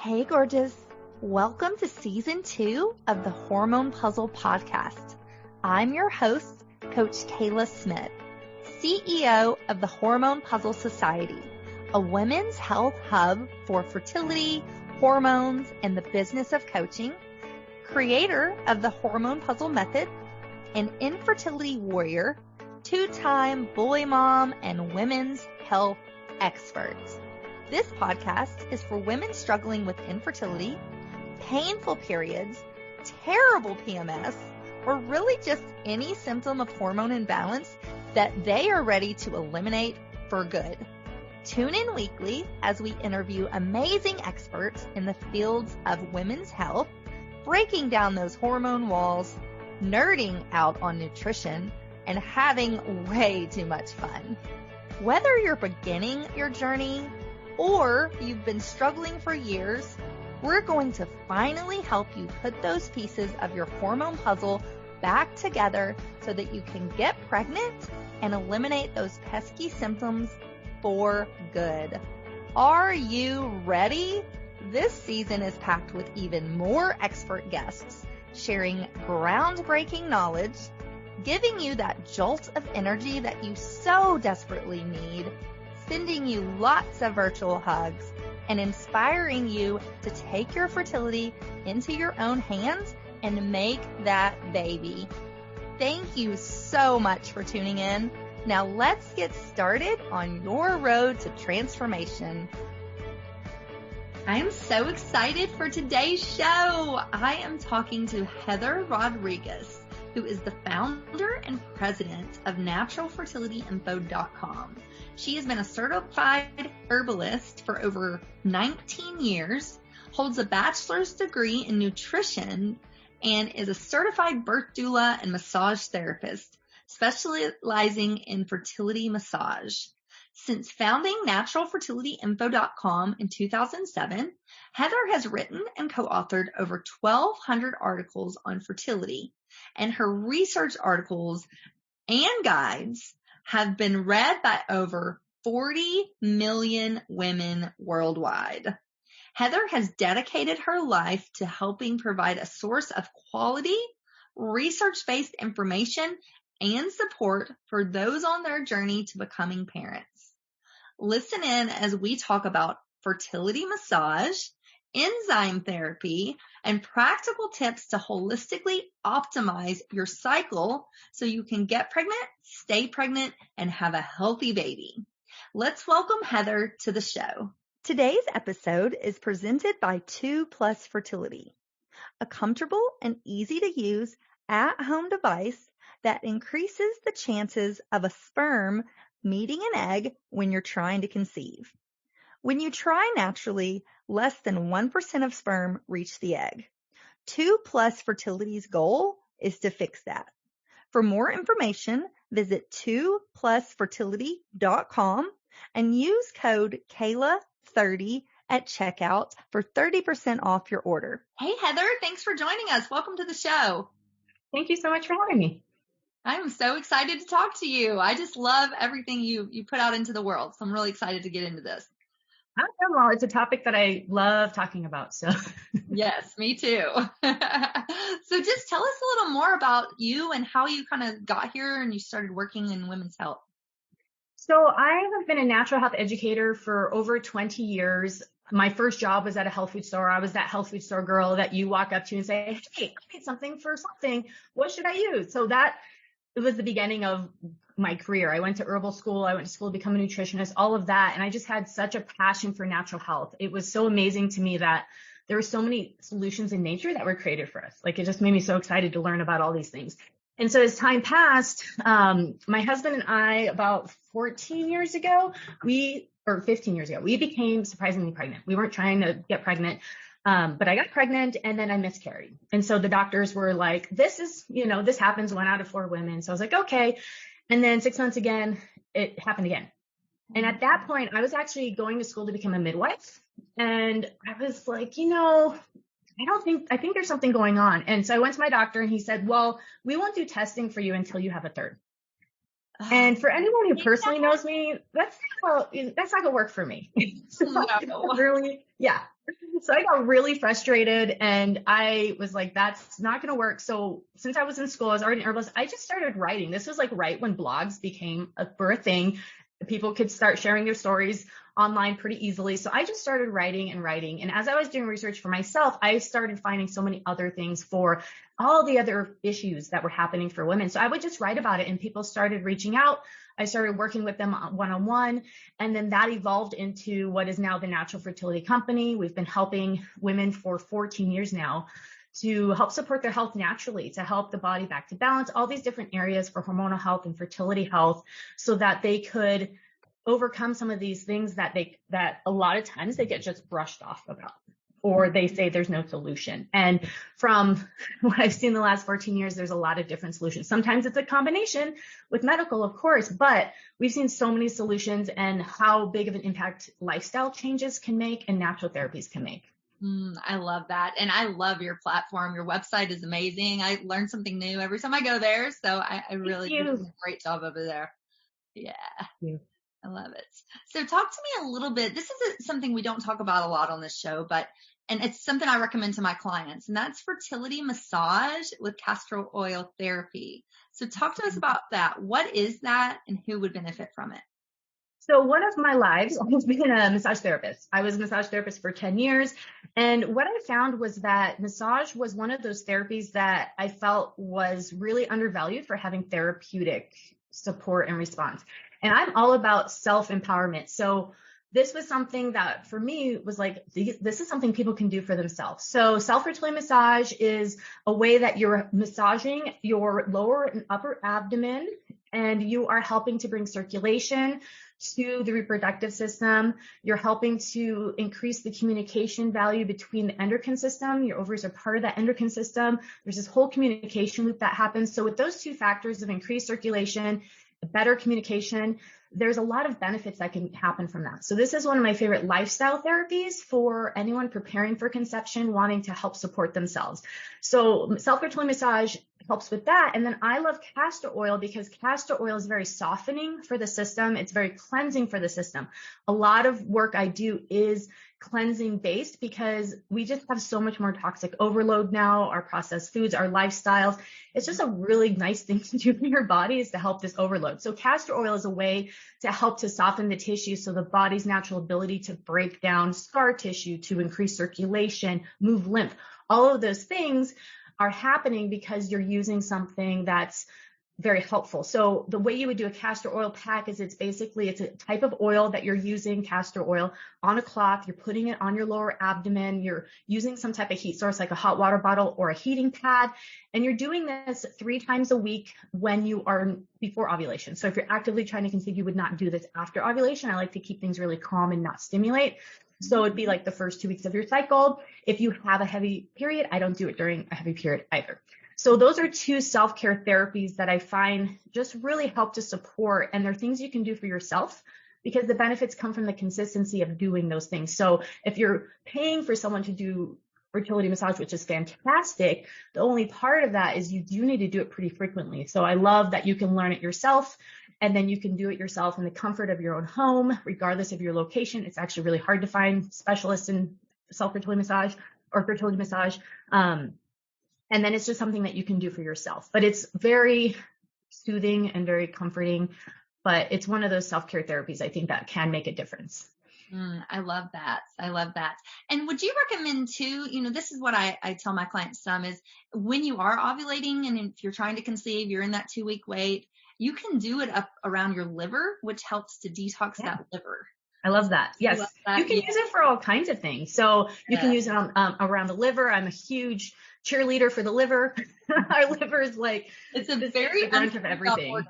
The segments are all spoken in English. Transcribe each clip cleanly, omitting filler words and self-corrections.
Hey, gorgeous. Welcome to Season 2 of the Hormone P.U.Z.Z.L.E Podcast. I'm your host, Coach Kayla Smith, CEO of the Hormone P.U.Z.L.E Society, a women's health hub for fertility, hormones, and the business of coaching, creator of the Hormone P.U.Z.L.E method, an infertility warrior, two-time boy mom, and women's health expert. This podcast is for women struggling with infertility, painful periods, terrible PMS, or really just any symptom of hormone imbalance that they are ready to eliminate for good. Tune in weekly as we interview amazing experts in the fields of women's health, breaking down those hormone walls, nerding out on nutrition, and having way too much fun. Whether you're beginning your journey or you've been struggling for years, we're going to finally help you put those pieces of your hormone puzzle back together so that you can get pregnant and eliminate those pesky symptoms for good. Are you ready? This season is packed with even more expert guests sharing groundbreaking knowledge, giving you that jolt of energy that you so desperately need, sending you lots of virtual hugs, and inspiring you to take your fertility into your own hands and make that baby. Thank you so much for tuning in. Now let's get started on your road to transformation. I'm so excited for today's show. I am talking to Hethir Rodriguez, who is the founder and president of naturalfertilityinfo.com. She has been a certified herbalist for over 19 years, holds a bachelor's degree in nutrition, and is a certified birth doula and massage therapist, specializing in fertility massage. Since founding naturalfertilityinfo.com in 2007, Hethir has written and co-authored over 1,200 articles on fertility, and her research articles and guides have been read by over 40 million women worldwide. Hethir has dedicated her life to helping provide a source of quality, research-based information and support for those on their journey to becoming parents. Listen in as we talk about fertility massage, enzyme therapy, and practical tips to holistically optimize your cycle so you can get pregnant, stay pregnant, and have a healthy baby. Let's welcome Hethir to the show. Today's episode is presented by TwoPlus Fertility, a comfortable and easy to use at-home device that increases the chances of a sperm meeting an egg when you're trying to conceive. When you try naturally, less than 1% of sperm reach the egg. TwoPlus Fertility's goal is to fix that. For more information, visit 2plusfertility.com and use code Kayla30 at checkout for 30% off your order. Hey, Hethir, thanks for joining us. Welcome to the show. Thank you so much for having me. I'm so excited to talk to you. I just love everything you put out into the world. So I'm really excited to get into this. Well, it's a topic that I love talking about. So yes, me too. So just tell us a little more about you and how you kind of got here and you started working in women's health. So I have been a natural health educator for over 20 years. My first job was at a health food store. I was that health food store girl that you walk up to and say, hey, I need something for something. What should I use? So it was the beginning of my career. I went to herbal school. I went to school to become a nutritionist, all of that. And I just had such a passion for natural health. It was so amazing to me that there were so many solutions in nature that were created for us. Like, it just made me so excited to learn about all these things. And so as time passed, my husband and I, about 15 years ago, we became surprisingly pregnant. We weren't trying to get pregnant. But I got pregnant and then I miscarried. And so the doctors were like, this happens 1 out of 4 women. So I was like, okay. And then 6 months again, it happened again. And at that point, I was actually going to school to become a midwife. And I was like, I think there's something going on. And so I went to my doctor and he said, well, we won't do testing for you until you have a third. And for anyone who personally knows me, that's not gonna work for me. So I got really frustrated and I was like, that's not gonna work. So since I was in school, I was already an herbalist. I just started writing. This was like right when blogs became a thing. People could start sharing their stories online pretty easily. So I just started writing. And as I was doing research for myself, I started finding so many other things for all the other issues that were happening for women. So I would just write about it and people started reaching out. I started working with them one-on-one. And then that evolved into what is now the Natural Fertility Company. We've been helping women for 14 years now to help support their health naturally, to help the body back to balance, all these different areas for hormonal health and fertility health so that they could overcome some of these things that a lot of times they get just brushed off about, or they say there's no solution. And from what I've seen the last 14 years, there's a lot of different solutions. Sometimes it's a combination with medical, of course, but we've seen so many solutions and how big of an impact lifestyle changes can make and natural therapies can make. I love that. And I love your platform. Your website is amazing. I learn something new every time I go there. So I really do a great job over there. Yeah. I love it. So talk to me a little bit. This is something we don't talk about a lot on this show, and it's something I recommend to my clients, and that's fertility massage with castor oil therapy. So talk to us about that. What is that and who would benefit from it? So one of my lives has been a massage therapist. I was a massage therapist for 10 years. And what I found was that massage was one of those therapies that I felt was really undervalued for having therapeutic support and response. And I'm all about self-empowerment. So this was something that for me was like, this is something people can do for themselves. So self-fertility massage is a way that you're massaging your lower and upper abdomen, and you are helping to bring circulation to the reproductive system. You're helping to increase the communication value between the endocrine system. Your ovaries are part of that endocrine system. There's this whole communication loop that happens. So with those two factors of increased circulation, better communication, there's a lot of benefits that can happen from that. So this is one of my favorite lifestyle therapies for anyone preparing for conception, wanting to help support themselves. So self-fertility massage helps with that. And then I love castor oil because castor oil is very softening for the system. It's very cleansing for the system. A lot of work I do is cleansing based because we just have so much more toxic overload now, our processed foods, our lifestyles. It's just a really nice thing to do for your body is to help this overload. So castor oil is a way to help to soften the tissue so the body's natural ability to break down scar tissue, to increase circulation, move lymph, all of those things are happening because you're using something that's very helpful. So the way you would do a castor oil pack is it's a type of oil that you're using, castor oil, on a cloth. You're putting it on your lower abdomen. You're using some type of heat source like a hot water bottle or a heating pad. And you're doing this 3 times a week when you are before ovulation. So if you're actively trying to conceive, you would not do this after ovulation. I like to keep things really calm and not stimulate. So it'd be like the first 2 weeks of your cycle. If you have a heavy period, I don't do it during a heavy period either. So those are 2 self-care therapies that I find just really help to support. And they're things you can do for yourself because the benefits come from the consistency of doing those things. So if you're paying for someone to do fertility massage, which is fantastic, the only part of that is you do need to do it pretty frequently. So I love that you can learn it yourself and then you can do it yourself in the comfort of your own home, regardless of your location. It's actually really hard to find specialists in self-fertility massage or fertility massage. And then it's just something that you can do for yourself, but it's very soothing and very comforting, but it's one of those self-care therapies I think that can make a difference. I love that. I love that. And would you recommend too, this is what I tell my clients some is when you are ovulating and if you're trying to conceive, you're in that 2-week wait, you can do it up around your liver, which helps to detox that liver. I love that. Yes. You can use it for all kinds of things. So you can use it around the liver. I'm a huge cheerleader for the liver. Our liver is like, it's a very brunt of everything.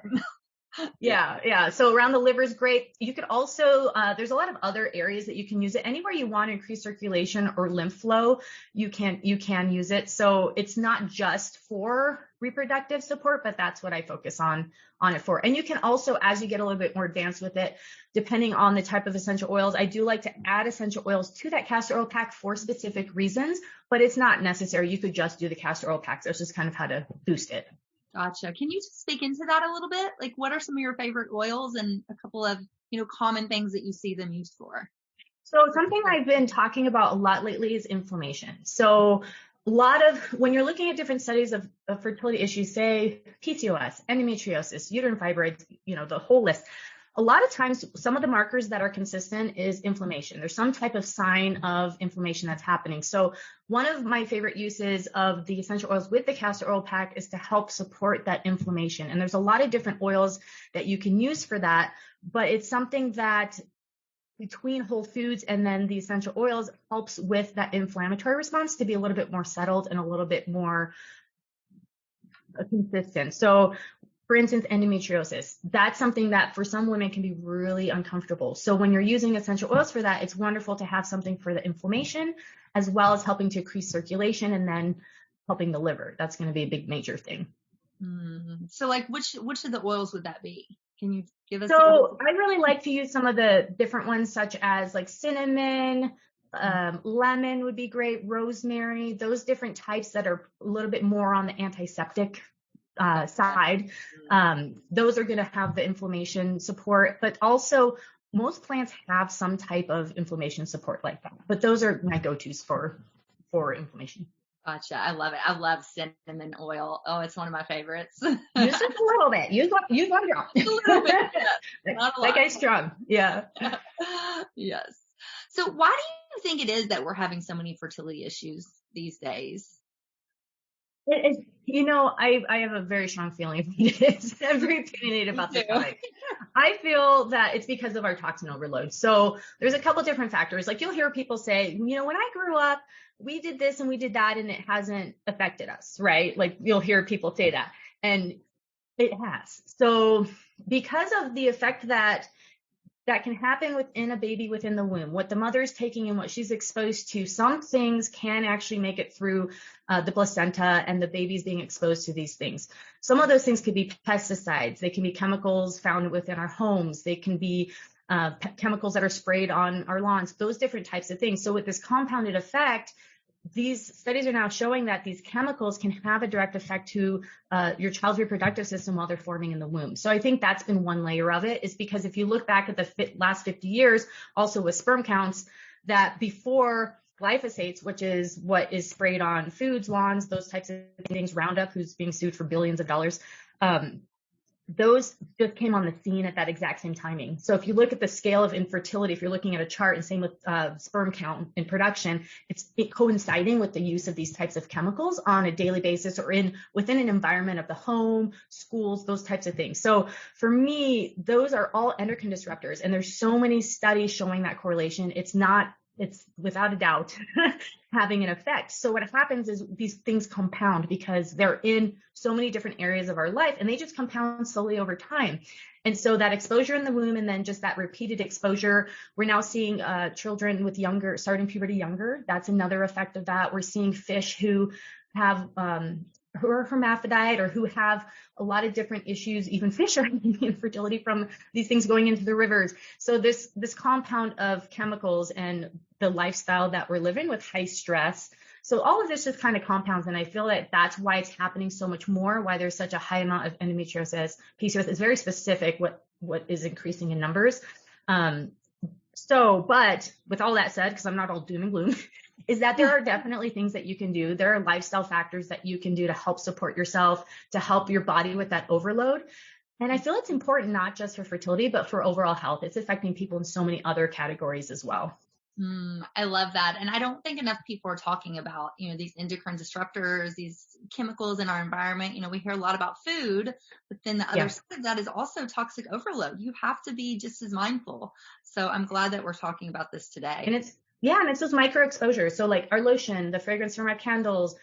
Yeah. So around the liver is great. You could also, there's a lot of other areas that you can use it. Anywhere you want to increase circulation or lymph flow, you can use it. So it's not just for reproductive support, but that's what I focus on it for. And you can also, as you get a little bit more advanced with it, depending on the type of essential oils, I do like to add essential oils to that castor oil pack for specific reasons, but it's not necessary. You could just do the castor oil pack. So it's just kind of how to boost it. Gotcha. Can you just speak into that a little bit? Like, what are some of your favorite oils and a couple of, common things that you see them used for? So something I've been talking about a lot lately is inflammation. So a lot of, when you're looking at different studies of fertility issues, say PCOS, endometriosis, uterine fibroids, the whole list, a lot of times some of the markers that are consistent is inflammation. There's some type of sign of inflammation that's happening. So one of my favorite uses of the essential oils with the castor oil pack is to help support that inflammation. And there's a lot of different oils that you can use for that, but it's something that between whole foods and then the essential oils helps with that inflammatory response to be a little bit more settled and a little bit more consistent. So for instance, endometriosis, that's something that for some women can be really uncomfortable. So when you're using essential oils for that, it's wonderful to have something for the inflammation as well as helping to increase circulation and then helping the liver. That's going to be a big major thing. So like which of the oils would that be? Can you give us? So I really like to use some of the different ones such as like cinnamon, lemon would be great, rosemary, those different types that are a little bit more on the antiseptic side. Those are going to have the inflammation support, but also most plants have some type of inflammation support like that. But those are my go-tos for inflammation. Gotcha. I love it. I love cinnamon oil. Oh, it's one of my favorites. Use just a little bit. Use one drop. A little bit. Yeah. Not a lot. Like I strung. Yeah. Yes. So why do you think it is that we're having so many fertility issues these days? It is, I have a very strong feeling about it. I'm very opinionated about this topic. I feel that it's because of our toxin overload. So there's a couple different factors. Like you'll hear people say, when I grew up, we did this and we did that and it hasn't affected us, right? Like you'll hear people say that, and it has. So because of the effect that can happen within a baby within the womb, what the mother is taking and what she's exposed to, some things can actually make it through the placenta and the baby's being exposed to these things. Some of those things could be pesticides. They can be chemicals found within our homes. They can be chemicals that are sprayed on our lawns, those different types of things. So with this compounded effect, these studies are now showing that these chemicals can have a direct effect to your child's reproductive system while they're forming in the womb. So I think that's been one layer of it, is because if you look back at the last 50 years, also with sperm counts, that before glyphosates, which is what is sprayed on foods, lawns, those types of things, Roundup, who's being sued for billions of dollars, those just came on the scene at that exact same timing. So if you look at the scale of infertility, if you're looking at a chart, and same with sperm count in production, it's coinciding with the use of these types of chemicals on a daily basis or within an environment of the home, schools, those types of things. So for me, those are all endocrine disruptors, and there's so many studies showing that correlation. It's without a doubt having an effect. So what happens is these things compound because they're in so many different areas of our life, and they just compound slowly over time. And so that exposure in the womb, and then just that repeated exposure, we're now seeing children with starting puberty younger. That's another effect of that. We're seeing fish who have who are hermaphrodite or who have a lot of different issues. Even fish are having infertility from these things going into the rivers. So this compound of chemicals and the lifestyle that we're living with, high stress. So all of this just kind of compounds, and I feel that that's why it's happening so much more, why there's such a high amount of endometriosis, PCOS. It's very specific what is increasing in numbers. But with all that said, because I'm not all doom and gloom, is that there are definitely things that you can do. There are lifestyle factors that you can do to help support yourself, to help your body with that overload. And I feel it's important not just for fertility, but for overall health. It's affecting people in so many other categories as well. I love that. And I don't think enough people are talking about, these endocrine disruptors, these chemicals in our environment. We hear a lot about food, but then the other side of that is also toxic overload. You have to be just as mindful. So I'm glad that we're talking about this today. And it's those micro exposures. So like our lotion, the fragrance from our candles,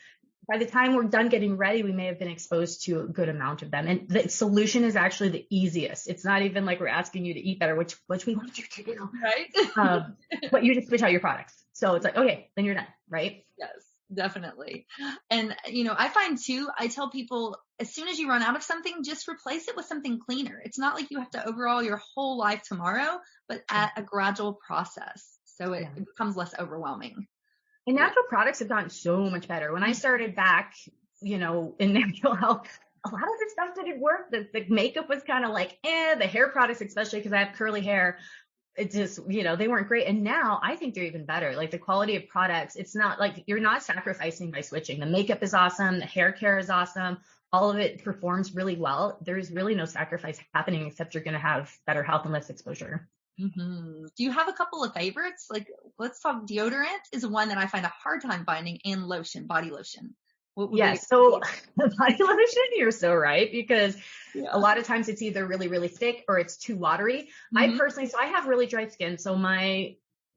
by the time we're done getting ready, we may have been exposed to a good amount of them. And the solution is actually the easiest. It's not even like we're asking you to eat better, which we want you to do. Right. But you just switch out your products. So it's like, okay, then you're done. Right. Yes, definitely. And, I find too, I tell people, as soon as you run out of something, just replace it with something cleaner. It's not like you have to overhaul your whole life tomorrow, but at a gradual process. So it becomes less overwhelming. And natural products have gotten so much better. When I started back, in natural health, a lot of the stuff didn't work. The makeup was kind of like, the hair products, especially because I have curly hair, it just, they weren't great. And now I think they're even better. Like the quality of products, it's not like you're not sacrificing by switching. The makeup is awesome. The hair care is awesome. All of it performs really well. There's really no sacrifice happening except you're going to have better health and less exposure. Mm-hmm. Do you have a couple of favorites? Like, let's talk deodorant is one that I find a hard time finding, and lotion, body lotion. So body lotion, you're so right, because a lot of times it's either really, really thick or it's too watery. Mm-hmm. I have really dry skin.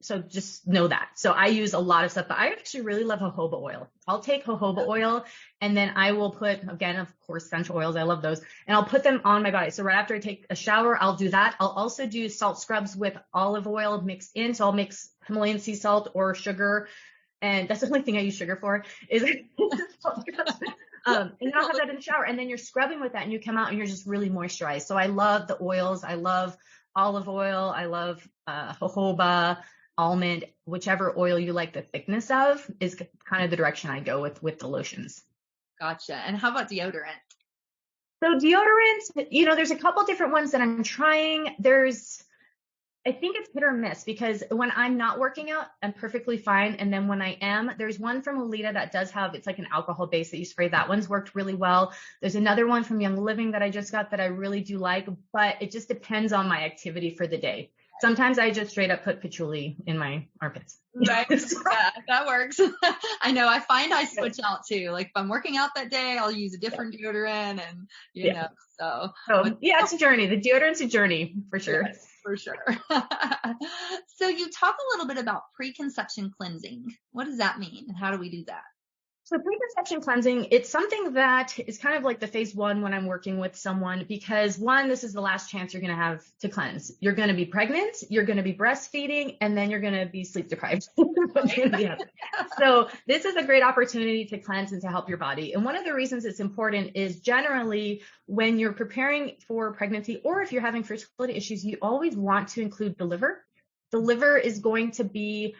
So just know that. So I use a lot of stuff, but I actually really love jojoba oil. I'll take jojoba oil and then I will put, again, of course, essential oils. I love those. And I'll put them on my body. So right after I take a shower, I'll do that. I'll also do salt scrubs with olive oil mixed in. So I'll mix Himalayan sea salt or sugar. And that's the only thing I use sugar for is salt scrubs. And then I'll have that in the shower. And then you're scrubbing with that and you come out and you're just really moisturized. So I love the oils. I love olive oil. I love jojoba, almond, whichever oil you like the thickness of is kind of the direction I go with the lotions. Gotcha. And how about deodorant? So deodorant, there's a couple different ones that I'm trying. I think it's hit or miss because when I'm not working out, I'm perfectly fine. And then when I am, there's one from Alita that does have, it's like an alcohol base that you spray. That one's worked really well. There's another one from Young Living that I just got that I really do like, but it just depends on my activity for the day. Sometimes I just straight up put patchouli in my armpits. Right. Yeah, that works. I know. I find I switch out too. Like if I'm working out that day, I'll use a different deodorant and, so it's a journey. The deodorant's a journey for sure. Yes, for sure. So you talk a little bit about preconception cleansing. What does that mean? And how do we do that? So preconception cleansing, it's something that is kind of like the phase one when I'm working with someone, because one, this is the last chance you're going to have to cleanse. You're going to be pregnant, you're going to be breastfeeding, and then you're going to be sleep deprived. So this is a great opportunity to cleanse and to help your body. And one of the reasons it's important is generally when you're preparing for pregnancy or if you're having fertility issues, you always want to include the liver. The liver is going to be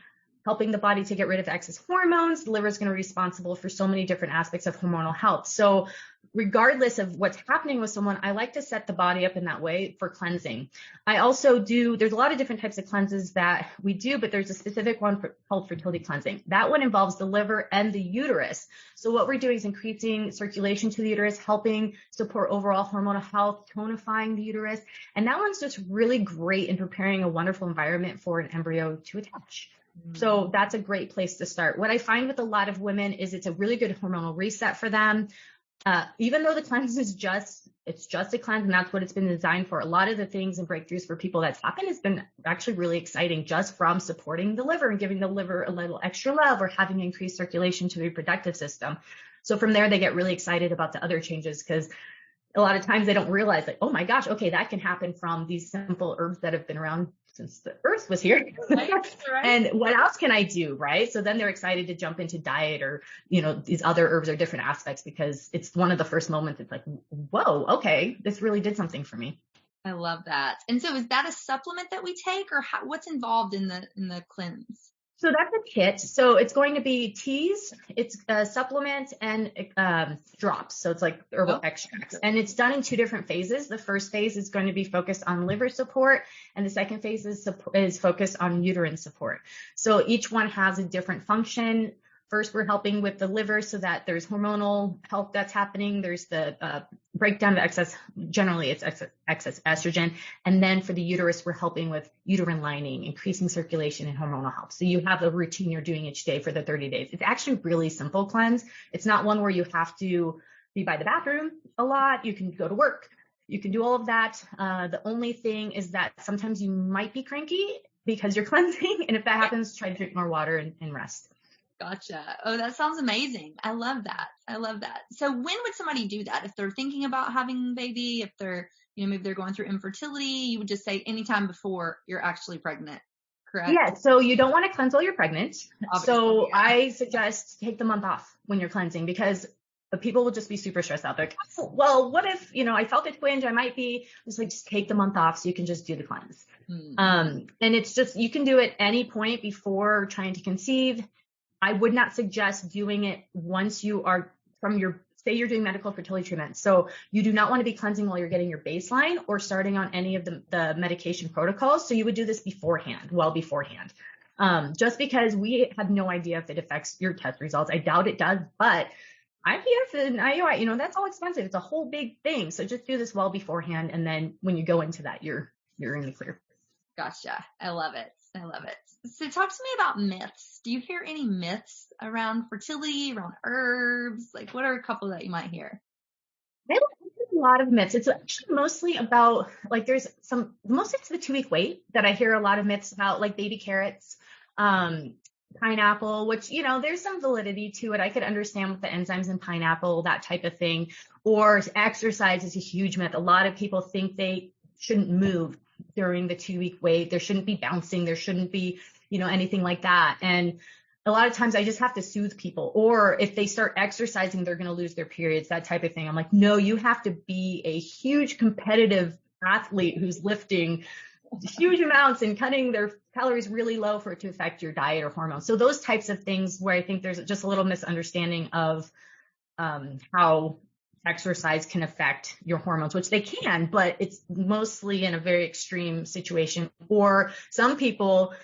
helping the body to get rid of excess hormones. The liver is going to be responsible for so many different aspects of hormonal health. So regardless of what's happening with someone, I like to set the body up in that way for cleansing. I also there's a lot of different types of cleanses that we do, but there's a specific one called fertility cleansing. That one involves the liver and the uterus. So what we're doing is increasing circulation to the uterus, helping support overall hormonal health, tonifying the uterus. And that one's just really great in preparing a wonderful environment for an embryo to attach. So that's a great place to start. What I find with a lot of women is it's a really good hormonal reset for them. Even though the cleanse is just a cleanse and that's what it's been designed for. A lot of the things and breakthroughs for people that's happened has been actually really exciting just from supporting the liver and giving the liver a little extra love or having increased circulation to the reproductive system. So from there, they get really excited about the other changes because a lot of times they don't realize like, oh my gosh, okay, that can happen from these simple herbs that have been around since the earth was here. Right. And what else can I do? Right. So then they're excited to jump into diet or, these other herbs or different aspects because it's one of the first moments. It's like, whoa, okay, this really did something for me. I love that. And so is that a supplement that we take or what's involved in the cleanse? So that's a kit. So it's going to be teas, it's a supplement and drops. So it's like herbal extracts. And it's done in two different phases. The first phase is going to be focused on liver support. And the second phase is focused on uterine support. So each one has a different function. First, we're helping with the liver so that there's hormonal health that's happening. There's the breakdown of excess, generally it's excess estrogen. And then for the uterus, we're helping with uterine lining, increasing circulation and hormonal health. So you have a routine you're doing each day for the 30 days. It's actually really simple cleanse. It's not one where you have to be by the bathroom a lot. You can go to work. You can do all of that. The only thing is that sometimes you might be cranky because you're cleansing. And if that happens, try to drink more water and rest. Gotcha. Oh, that sounds amazing. I love that. So when would somebody do that? If they're thinking about having a baby, if they're, maybe they're going through infertility, you would just say anytime before you're actually pregnant, correct? Yeah. So you don't want to cleanse while you're pregnant. Obviously, so yeah. I suggest take the month off when you're cleansing because people will just be super stressed out. They're like, oh, well, what if, I felt a twinge, I might be just take the month off so you can just do the cleanse. And it's just, you can do it any point before trying to conceive. I would not suggest doing it once you are from your say you're doing medical fertility treatment. So you do not want to be cleansing while you're getting your baseline or starting on any of the medication protocols. So you would do this beforehand, well beforehand. Just because we have no idea if it affects your test results. I doubt it does, but IVF and IUI, that's all expensive. It's a whole big thing. So just do this well beforehand. And then when you go into that, you're in the clear. Gotcha. I love it. So talk to me about myths. Do you hear any myths around fertility, around herbs? Like, what are a couple that you might hear? I don't think there's a lot of myths. It's actually mostly about, like, mostly it's the 2-week wait that I hear a lot of myths about, like baby carrots, pineapple, which, there's some validity to it. I could understand with the enzymes in pineapple, that type of thing. Or exercise is a huge myth. A lot of people think they shouldn't move during the 2-week wait. There shouldn't be bouncing. There shouldn't be, anything like that. And a lot of times I just have to soothe people. Or if they start exercising, they're going to lose their periods, that type of thing. I'm like, no, you have to be a huge competitive athlete who's lifting huge amounts and cutting their calories really low for it to affect your diet or hormones. So those types of things where I think there's just a little misunderstanding of how exercise can affect your hormones, which they can, but it's mostly in a very extreme situation. Or some people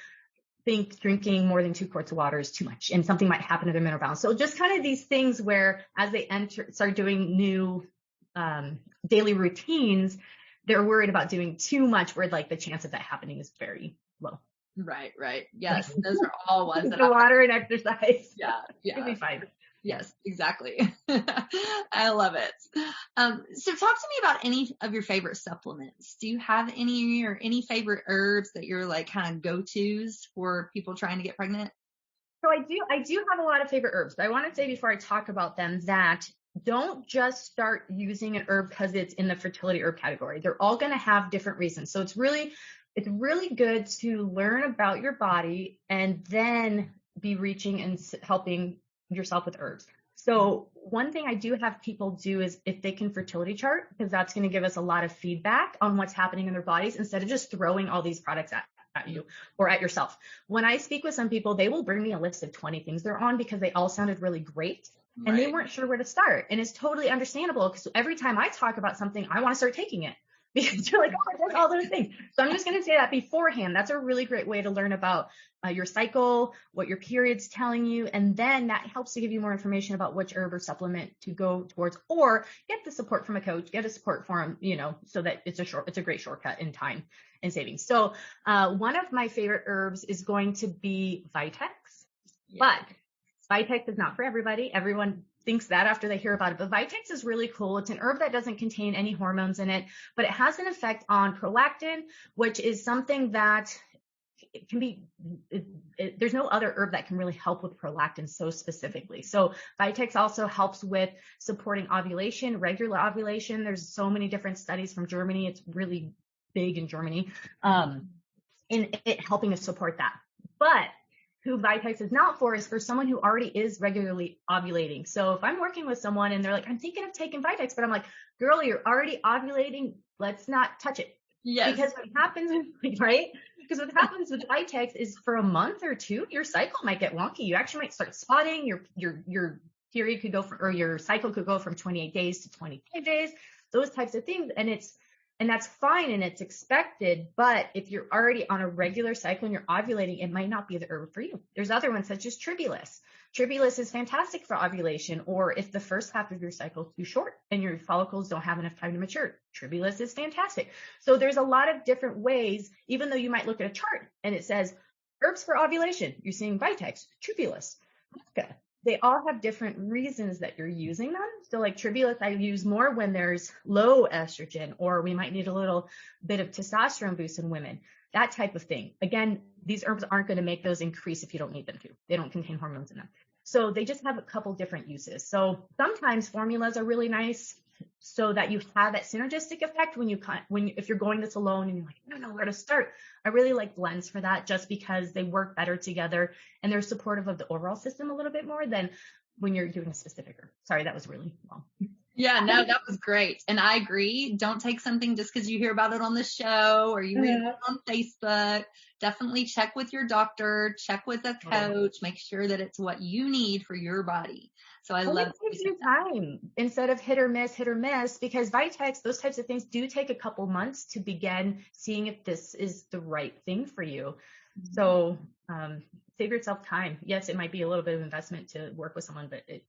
think drinking more than 2 quarts of water is too much and something might happen to their mineral balance. So just kind of these things where as they start doing new daily routines, they're worried about doing too much where like the chance of that happening is very low. Right. Yes. Those are all ones that water and exercise. Yeah. It'll be fine. Yes, exactly. I love it. So talk to me about any of your favorite supplements. Do you have any favorite herbs that you're like kind of go-tos for people trying to get pregnant? So I do have a lot of favorite herbs, but I want to say before I talk about them that don't just start using an herb because it's in the fertility herb category. They're all going to have different reasons. So it's really good to learn about your body and then be reaching and helping yourself with herbs. So one thing I do have people do is if they can fertility chart, because that's going to give us a lot of feedback on what's happening in their bodies instead of just throwing all these products at you or at yourself. When I speak with some people, they will bring me a list of 20 things they're on because they all sounded really great. Right. And they weren't sure where to start. And it's totally understandable because every time I talk about something, I want to start taking it because you're like, oh, it does all those things. So I'm just going to say that beforehand. That's a really great way to learn about your cycle, what your period's telling you. And then that helps to give you more information about which herb or supplement to go towards, or get the support from a coach, get a support forum, so that it's a great shortcut in time and savings. So one of my favorite herbs is going to be Vitex, but Vitex is not for everybody. Everyone thinks that after they hear about it, but Vitex is really cool. It's an herb that doesn't contain any hormones in it, but it has an effect on prolactin, which is something that it can be, there's no other herb that can really help with prolactin so specifically. So Vitex also helps with supporting ovulation, regular ovulation. There's so many different studies from Germany. It's really big in Germany, in it helping us support that. But who Vitex is not for is for someone who already is regularly ovulating. So if I'm working with someone and they're like, I'm thinking of taking Vitex, but I'm like, girl, you're already ovulating. Let's not touch it. Yes. Because what happens, right? Because what happens with Vitex is for a month or two, your cycle might get wonky. You actually might start spotting. Your period could go or your cycle could go from 28 days to 25 days, those types of things. And that's fine and it's expected. But if you're already on a regular cycle and you're ovulating, it might not be the herb for you. There's other ones such as Tribulus. Tribulus is fantastic for ovulation, or if the first half of your cycle is too short and your follicles don't have enough time to mature, Tribulus is fantastic. So there's a lot of different ways, even though you might look at a chart and it says herbs for ovulation, you're seeing Vitex, Tribulus, Maca. They all have different reasons that you're using them. So like Tribulus, I use more when there's low estrogen, or we might need a little bit of testosterone boost in women, that type of thing. Again, these herbs aren't going to make those increase if you don't need them to. They don't contain hormones in them. So they just have a couple different uses. So sometimes formulas are really nice so that you have that synergistic effect if you're going this alone and you're like, I don't know where to start. I really like blends for that just because they work better together and they're supportive of the overall system a little bit more than when you're doing a specific herb. Sorry, that was really long. Yeah, no, that was great. And I agree. Don't take something just because you hear about it on the show or you read it on Facebook. Definitely check with your doctor, check with a coach, make sure that it's what you need for your body. So I And love it takes you time instead of hit or miss, because Vitex, those types of things do take a couple months to begin seeing if this is the right thing for you. Mm-hmm. So save yourself time. Yes, it might be a little bit of investment to work with someone, but the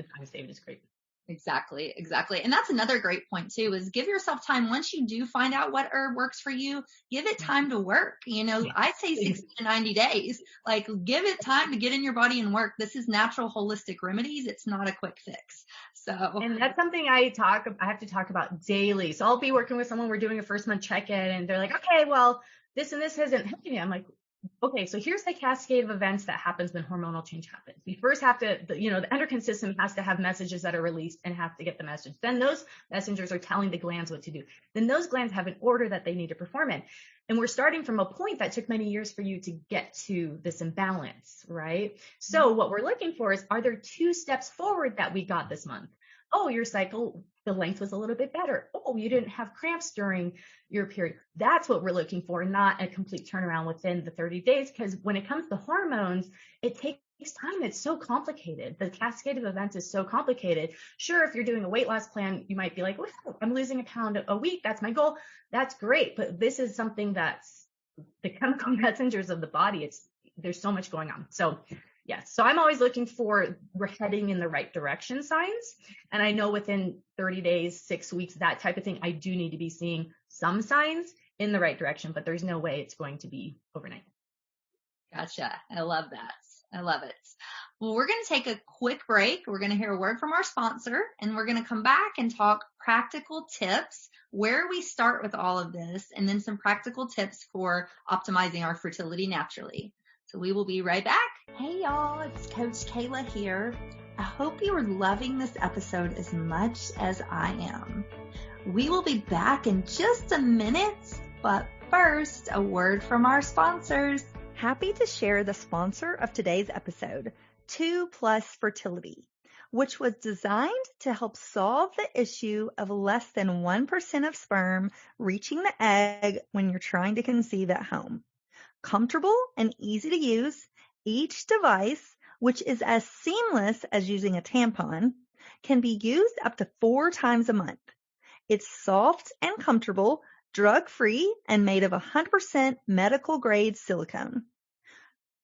time saved is great. Exactly. And that's another great point too, is give yourself time. Once you do find out what herb works for you, give it time to work. I say 60 to 90 days, like give it time to get in your body and work. This is natural holistic remedies. It's not a quick fix. So, and that's something I have to talk about daily. So I'll be working with someone, we're doing a first month check-in and they're like, okay, well, this and this hasn't helped me. I'm like, okay, so here's the cascade of events that happens when hormonal change happens. We first have to, the endocrine system has to have messages that are released and have to get the message. Then those messengers are telling the glands what to do. Then those glands have an order that they need to perform in. And we're starting from a point that took many years for you to get to this imbalance, right? So what we're looking for is, are there 2 steps forward that we got this month? Oh, your cycle, the length was a little bit better. Oh, you didn't have cramps during your period. That's what we're looking for, not a complete turnaround within the 30 days. Because when it comes to hormones, it takes time. It's so complicated. The cascade of events is so complicated. Sure, if you're doing a weight loss plan, you might be like, well, I'm losing a pound a week. That's my goal. That's great. But this is something that's the chemical messengers of the body. There's so much going on. So yes. So I'm always looking for, we're heading in the right direction signs. And I know within 30 days, 6 weeks, that type of thing, I do need to be seeing some signs in the right direction, but there's no way it's going to be overnight. Gotcha. I love that. I love it. Well, we're going to take a quick break. We're going to hear a word from our sponsor, and we're going to come back and talk practical tips, where we start with all of this, and then some practical tips for optimizing our fertility naturally. So we will be right back. Hey y'all, it's Coach Kayla here. I hope you are loving this episode as much as I am. We will be back in just a minute, but first, a word from our sponsors. Happy to share the sponsor of today's episode, TwoPlus Fertility, which was designed to help solve the issue of less than 1% of sperm reaching the egg when you're trying to conceive at home. Comfortable and easy to use, each device, which is as seamless as using a tampon, can be used up to 4 times a month. It's soft and comfortable, drug-free, and made of 100% medical-grade silicone.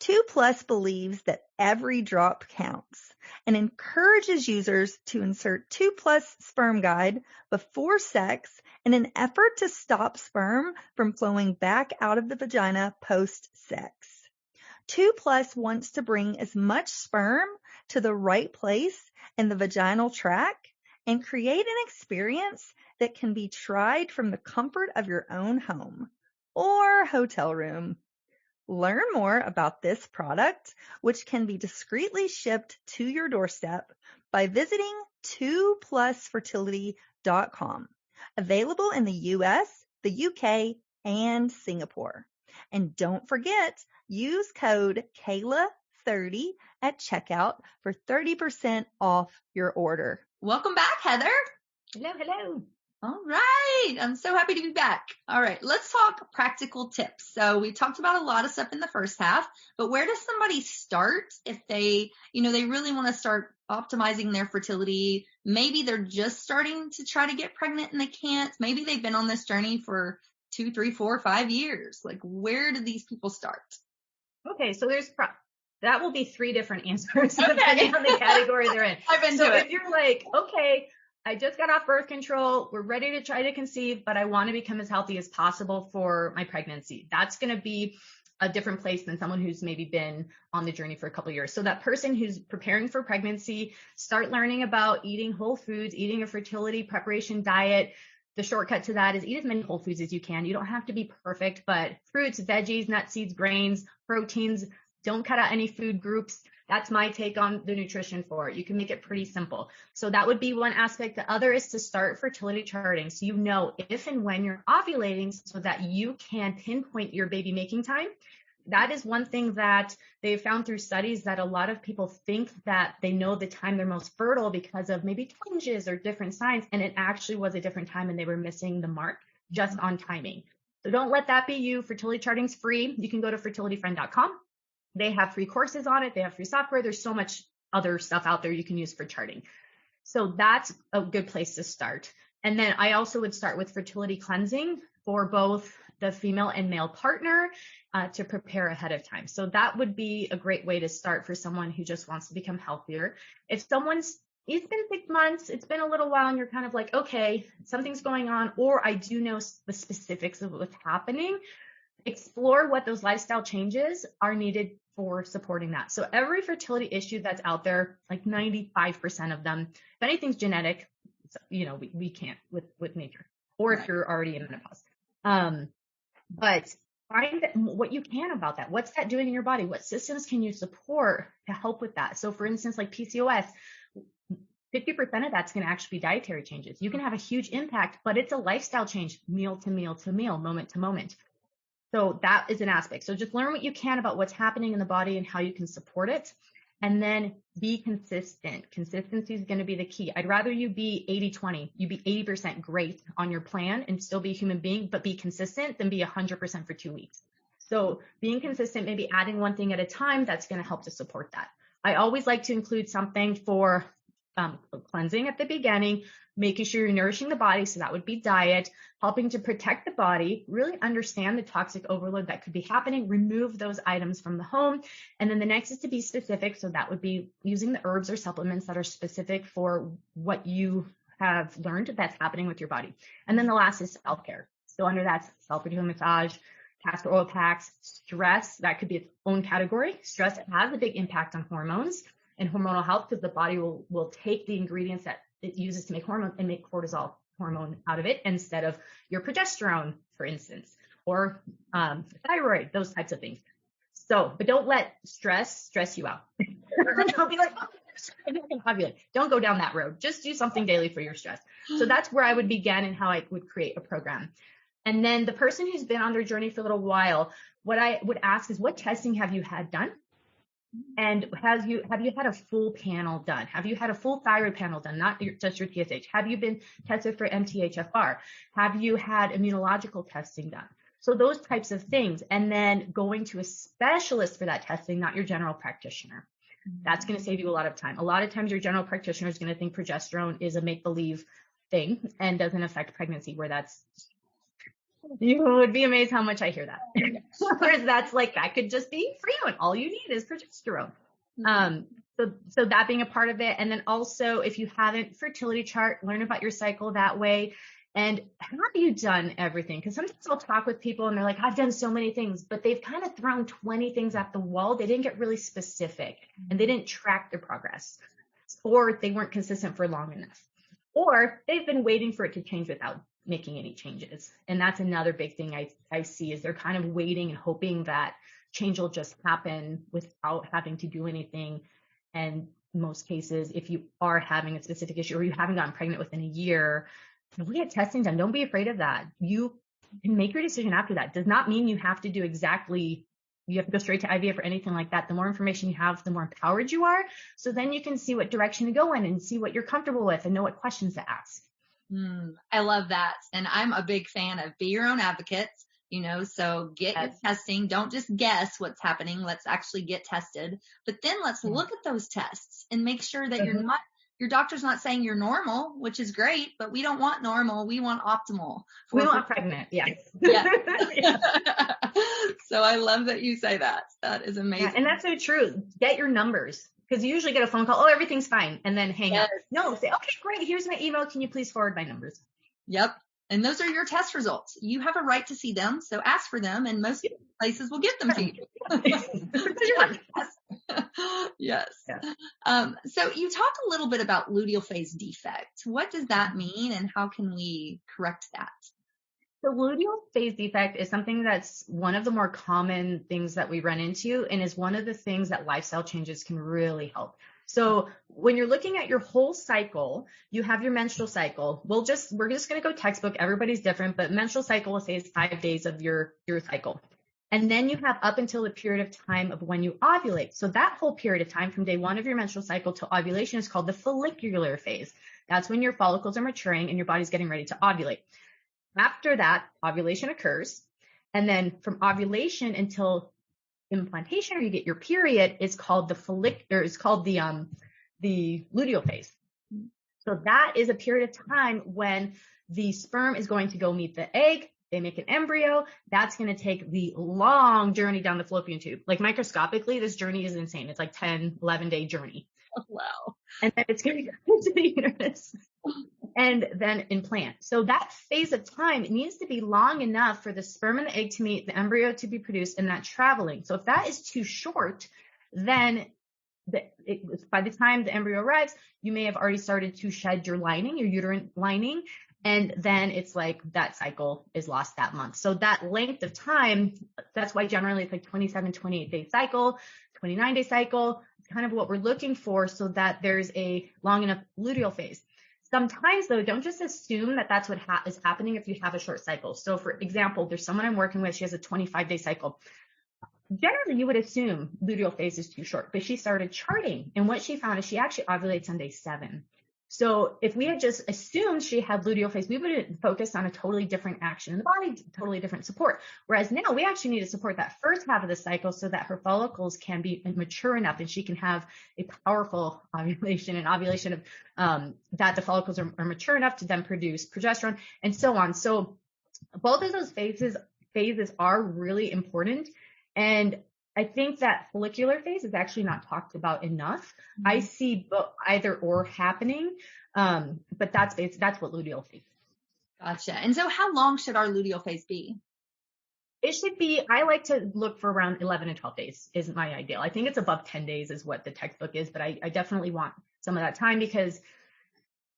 TwoPlus believes that every drop counts and encourages users to insert TwoPlus Sperm Guide before sex in an effort to stop sperm from flowing back out of the vagina post-sex. TwoPlus wants to bring as much sperm to the right place in the vaginal tract and create an experience that can be tried from the comfort of your own home or hotel room. Learn more about this product, which can be discreetly shipped to your doorstep by visiting twoplusfertility.com. Available in the US, the UK, and Singapore. And don't forget, use code Kayla30 at checkout for 30% off your order. Welcome back, Heather. Hello. All right. I'm so happy to be back. All right. Let's talk practical tips. So we talked about a lot of stuff in the first half, but where does somebody start if they really want to start optimizing their fertility? Maybe they're just starting to try to get pregnant and they can't. Maybe they've been on this journey for 2, 3, 4, 5 years. Like, where do these people start? Okay. So that will be 3 different answers depending on the category they're in. I've been to it. If you're like, okay, I just got off birth control, we're ready to try to conceive, but I want to become as healthy as possible for my pregnancy, that's going to be a different place than someone who's maybe been on the journey for a couple of years. So that person who's preparing for pregnancy, start learning about eating whole foods, eating a fertility preparation diet. The shortcut to that is eat as many whole foods as you can. You don't have to be perfect, but fruits, veggies, nuts, seeds, grains, proteins, don't cut out any food groups. That's my take on the nutrition for it. You can make it pretty simple. So that would be one aspect. The other is to start fertility charting. So you know if and when you're ovulating so that you can pinpoint your baby making time. That is one thing that they've found through studies, that a lot of people think that they know the time they're most fertile because of maybe twinges or different signs. And it actually was a different time and they were missing the mark just on timing. So don't let that be you. Fertility charting's free. You can go to fertilityfriend.com. They have free courses on it. They have free software. There's so much other stuff out there you can use for charting. So that's a good place to start. And then I also would start with fertility cleansing for both the female and male partner to prepare ahead of time. So that would be a great way to start for someone who just wants to become healthier. If it's been 6 months, it's been a little while, and you're kind of like, okay, something's going on, or I do know the specifics of what's happening, explore what those lifestyle changes are needed for supporting that. So every fertility issue that's out there, like 95% of them, if anything's genetic, we can't with nature, or if you're already in menopause. But find what you can about that. What's that doing in your body? What systems can you support to help with that? So for instance, like PCOS, 50% of that's going to actually be dietary changes. You can have a huge impact, but it's a lifestyle change, meal to meal to meal, moment to moment. So that is an aspect. So just learn what you can about what's happening in the body and how you can support it. And then be consistent. Consistency is going to be the key. I'd rather you be 80-20. You be 80% great on your plan and still be a human being, but be consistent than be 100% for 2 weeks. So being consistent, maybe adding one thing at a time, that's going to help to support that. I always like to include something for cleansing at the beginning, making sure you're nourishing the body. So that would be diet, helping to protect the body, really understand the toxic overload that could be happening, remove those items from the home. And then the next is to be specific. So that would be using the herbs or supplements that are specific for what you have learned that's happening with your body. And then the last is self-care. So under that, self-healing massage, castor oil packs, stress, that could be its own category. Stress has a big impact on hormones and hormonal health, because the body will take the ingredients that it uses to make hormone and make cortisol hormone out of it instead of your progesterone, for instance, or thyroid, those types of things. So, but don't let stress you out. Don't be like, oh, I'm not gonna ovulate. Don't go down that road. Just do something daily for your stress. So that's where I would begin and how I would create a program. And then the person who's been on their journey for a little while, what I would ask is, what testing have you had done? And have you had a full panel done? Have you had a full thyroid panel done, not just your TSH? Have you been tested for MTHFR? Have you had immunological testing done? So those types of things. And then going to a specialist for that testing, not your general practitioner. That's going to save you a lot of time. A lot of times your general practitioner is going to think progesterone is a make-believe thing and doesn't affect pregnancy, where you would be amazed how much I hear that. Whereas that's like, that could just be for you, and all you need is progesterone. So that being a part of it. And then also, if you haven't, fertility chart, learn about your cycle that way. And have you done everything? Because sometimes I'll talk with people and they're like, I've done so many things, but they've kind of thrown 20 things at the wall. They didn't get really specific and they didn't track their progress, or they weren't consistent for long enough, or they've been waiting for it to change without making any changes. And that's another big thing I see, is they're kind of waiting and hoping that change will just happen without having to do anything. And in most cases, if you are having a specific issue or you haven't gotten pregnant within a year, we get testing done. Don't be afraid of that. You can make your decision after that. Does not mean you have to do you have to go straight to IVF or anything like that. The more information you have, the more empowered you are. So then you can see what direction to go in and see what you're comfortable with and know what questions to ask. I love that. And I'm a big fan of be your own advocate, so get your testing. Don't just guess what's happening. Let's actually get tested. But then let's look at those tests and make sure that your doctor's not saying you're normal, which is great, but we don't want normal. We want optimal. We want pregnant. Yes. Yeah. So I love that you say that. That is amazing. Yeah, and that's so true. Get your numbers. Because you usually get a phone call, oh, everything's fine, and then hang up. No, say, okay, great, here's my email. Can you please forward my numbers? Yep. And those are your test results. You have a right to see them, so ask for them, and most places will give them to you. Yes. Yeah. So you talk a little bit about luteal phase defect. What does that mean, and how can we correct that? So luteal phase defect is something that's one of the more common things that we run into, and is one of the things that lifestyle changes can really help. So when you're looking at your whole cycle, you have your menstrual cycle. We're just going to go textbook. Everybody's different, but menstrual cycle, will say, is 5 days of your cycle. And then you have up until the period of time of when you ovulate. So that whole period of time from day 1 of your menstrual cycle to ovulation is called the follicular phase. That's when your follicles are maturing and your body's getting ready to ovulate. After that, ovulation occurs. And then from ovulation until implantation, or you get your period, is called the the luteal phase. So that is a period of time when the sperm is going to go meet the egg. They make an embryo. That's going to take the long journey down the fallopian tube. Like microscopically, this journey is insane. It's like 10, 11-day journey. Oh, wow. And then it's going to go into the uterus and then implant. So that phase of time, it needs to be long enough for the sperm and the egg to meet, the embryo to be produced, and that traveling. So if that is too short, then by the time the embryo arrives, you may have already started to shed your lining, your uterine lining, and then it's like that cycle is lost that month. So that length of time, that's why generally it's like 27, 28-day cycle, 29-day cycle, it's kind of what we're looking for so that there's a long enough luteal phase. Sometimes though, don't just assume that that's what is happening if you have a short cycle. So for example, there's someone I'm working with, she has a 25-day cycle. Generally, you would assume luteal phase is too short, but she started charting, and what she found is she actually ovulates on day 7. So if we had just assumed she had luteal phase, we would have focused on a totally different action in the body, totally different support. Whereas now we actually need to support that first half of the cycle so that her follicles can be mature enough and she can have a powerful ovulation, and ovulation of that the follicles are mature enough to then produce progesterone and so on. So both of those phases are really important. And I think that follicular phase is actually not talked about enough. Mm-hmm. I see either or happening, but that's what luteal phase is. Gotcha. And so how long should our luteal phase be? It should be, I like to look for around 11 and 12 days is my ideal. I think it's above 10 days is what the textbook is, but I definitely want some of that time because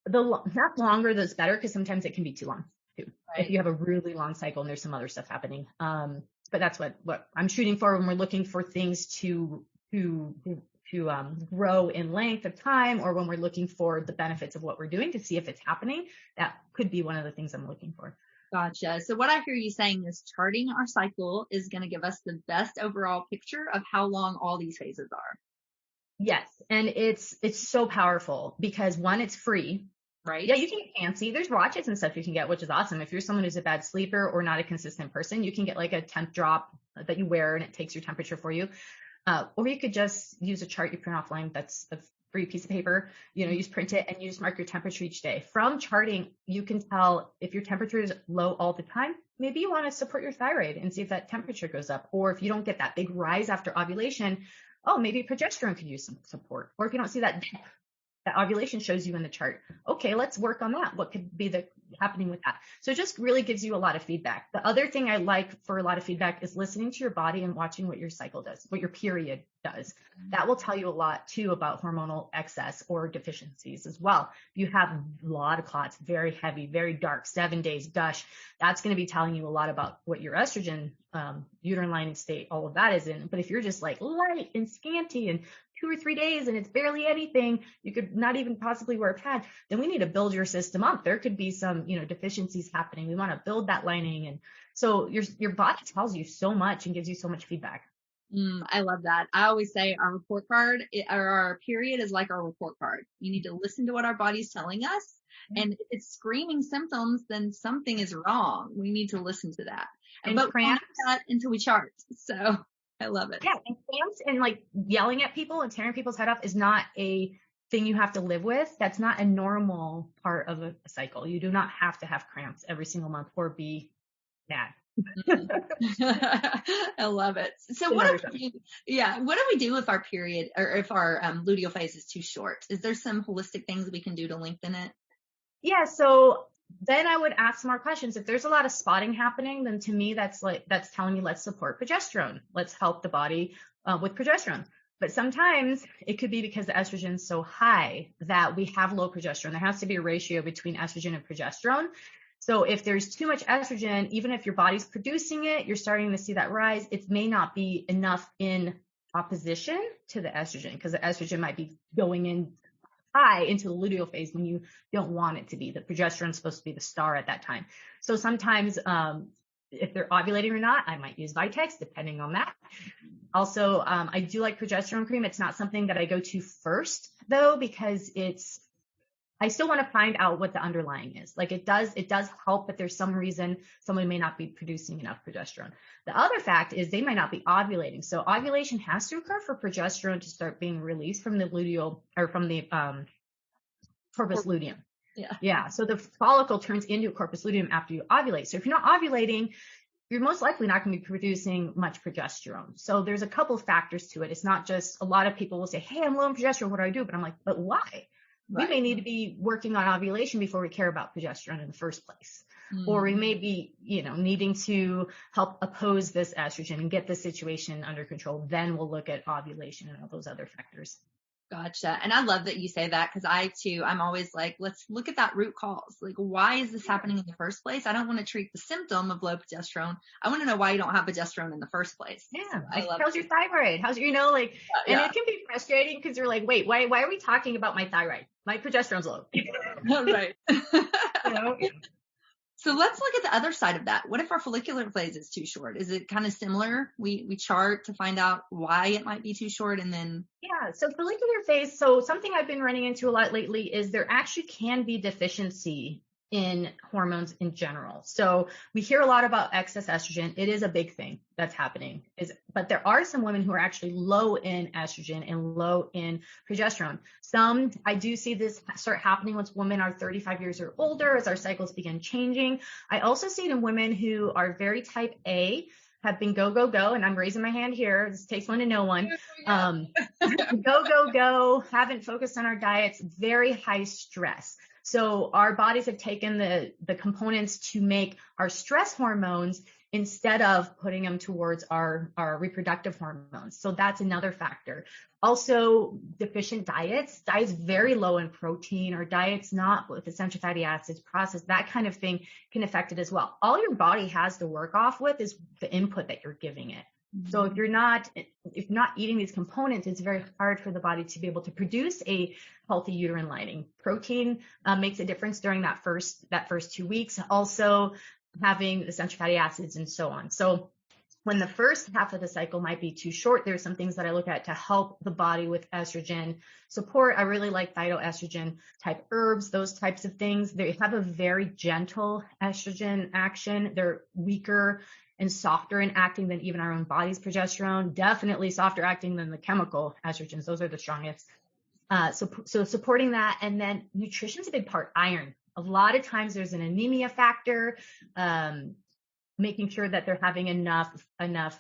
not longer, the better, because sometimes it can be too long too. Right. If you have a really long cycle and there's some other stuff happening. But that's what I'm shooting for when we're looking for things to grow in length of time, or when we're looking for the benefits of what we're doing to see if it's happening. That could be one of the things I'm looking for. Gotcha. So what I hear you saying is charting our cycle is going to give us the best overall picture of how long all these phases are. Yes. And it's so powerful because one, it's free. Right. Yeah, you can get fancy. There's watches and stuff you can get, which is awesome. If you're someone who's a bad sleeper or not a consistent person, you can get like a temp drop that you wear and it takes your temperature for you. Or you could just use a chart you print offline. That's a free piece of paper. You just print it and you just mark your temperature each day. From charting, you can tell if your temperature is low all the time. Maybe you want to support your thyroid and see if that temperature goes up. Or if you don't get that big rise after ovulation, maybe progesterone could use some support. Or if you don't see that dip that ovulation shows you in the chart, okay, let's work on that. What could be happening with that? So it just really gives you a lot of feedback. The other thing I like for a lot of feedback is listening to your body and watching what your cycle does, what your period does. That will tell you a lot too about hormonal excess or deficiencies as well. If you have a lot of clots, very heavy, very dark, 7 days gush, that's going to be telling you a lot about what your estrogen, uterine lining state, all of that is in. But if you're just like light and scanty and 2 or 3 days and it's barely anything, you could not even possibly wear a pad, then we need to build your system up. There could be some, deficiencies happening. We want to build that lining. And so your body tells you so much and gives you so much feedback. I love that. I always say our report card or our period is like our report card. You need to listen to what our body's telling us. And if it's screaming symptoms, then something is wrong. We need to listen to that. But we don't do that until we chart. So I love it. Yeah, and cramps and like yelling at people and tearing people's head off is not a thing you have to live with. That's not a normal part of a cycle. You do not have to have cramps every single month or be mad. I love it. So what do we do if our period or if our luteal phase is too short? Is there some holistic things we can do to lengthen it? Yeah, so then I would ask more questions. If there's a lot of spotting happening, then to me, that's telling you, let's support progesterone. Let's help the body with progesterone. But sometimes it could be because the estrogen is so high that we have low progesterone. There has to be a ratio between estrogen and progesterone. So if there's too much estrogen, even if your body's producing it, you're starting to see that rise, it may not be enough in opposition to the estrogen, because the estrogen might be going in high into the luteal phase when you don't want it to be. The progesterone is supposed to be the star at that time. So sometimes if they're ovulating or not, I might use Vitex depending on that. Also, I do like progesterone cream. It's not something that I go to first though, because it's I still want to find out what the underlying is. Like it does help, but there's some reason someone may not be producing enough progesterone. The other fact is they might not be ovulating. So ovulation has to occur for progesterone to start being released from the luteal or from the corpus luteum. Yeah. So the follicle turns into a corpus luteum after you ovulate. So if you're not ovulating, you're most likely not going to be producing much progesterone. So there's a couple of factors to it. It's not just, a lot of people will say, hey, I'm low in progesterone. What do I do? But I'm like, but why? Right. We may need to be working on ovulation before we care about progesterone in the first place. Or we may be, needing to help oppose this estrogen and get the situation under control. Then we'll look at ovulation and all those other factors. Gotcha. And I love that you say that, because I'm always like, let's look at that root cause. Like, why is this happening in the first place? I don't want to treat the symptom of low progesterone. I want to know why you don't have progesterone in the first place. Yeah. So how's your thyroid? And it can be frustrating because you're like, wait, why are we talking about my thyroid? My progesterone's low. Right. So let's look at the other side of that. What if our follicular phase is too short? Is it kind of similar? We chart to find out why it might be too short, and then. Yeah. So follicular phase. So something I've been running into a lot lately is there actually can be deficiency in hormones in general. So we hear a lot about excess estrogen. It is a big thing that's happening. But there are some women who are actually low in estrogen and low in progesterone. I do see this start happening once women are 35 years or older, as our cycles begin changing. I also see it in women who are very type A, have been go, and I'm raising my hand here. This takes one to know one. Go, haven't focused on our diets, very high stress. So our bodies have taken the components to make our stress hormones instead of putting them towards our reproductive hormones. So that's another factor. Also, deficient diets very low in protein, or diets not with essential fatty acids, processed, that kind of thing can affect it as well. All your body has to work off with is the input that you're giving it. So if you're not eating these components, it's very hard for the body to be able to produce a healthy uterine lining. Protein makes a difference during that first 2 weeks. Also having essential fatty acids and so on. So when the first half of the cycle might be too short, there's some things that I look at to help the body with estrogen support. I really like phytoestrogen type herbs, those types of things. They have a very gentle estrogen action. They're weaker and softer in acting than even our own body's progesterone, definitely softer acting than the chemical estrogens. Those are the strongest. So supporting that. And then nutrition's a big part. Iron. A lot of times there's an anemia factor, making sure that they're having enough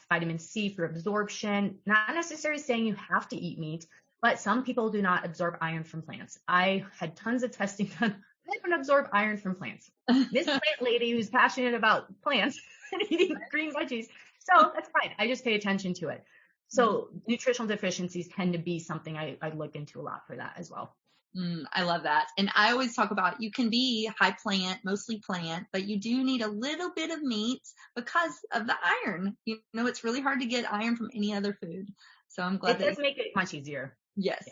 vitamin C for absorption. Not necessarily saying you have to eat meat, but some people do not absorb iron from plants. I had tons of testing done. I don't absorb iron from plants. This plant lady who's passionate about plants and eating green veggies. So that's fine. I just pay attention to it. So nutritional deficiencies tend to be something I look into a lot for that as well. I love that. And I always talk about, you can be high plant, mostly plant, but you do need a little bit of meat because of the iron. It's really hard to get iron from any other food. So I'm glad it does make it much easier. Yes.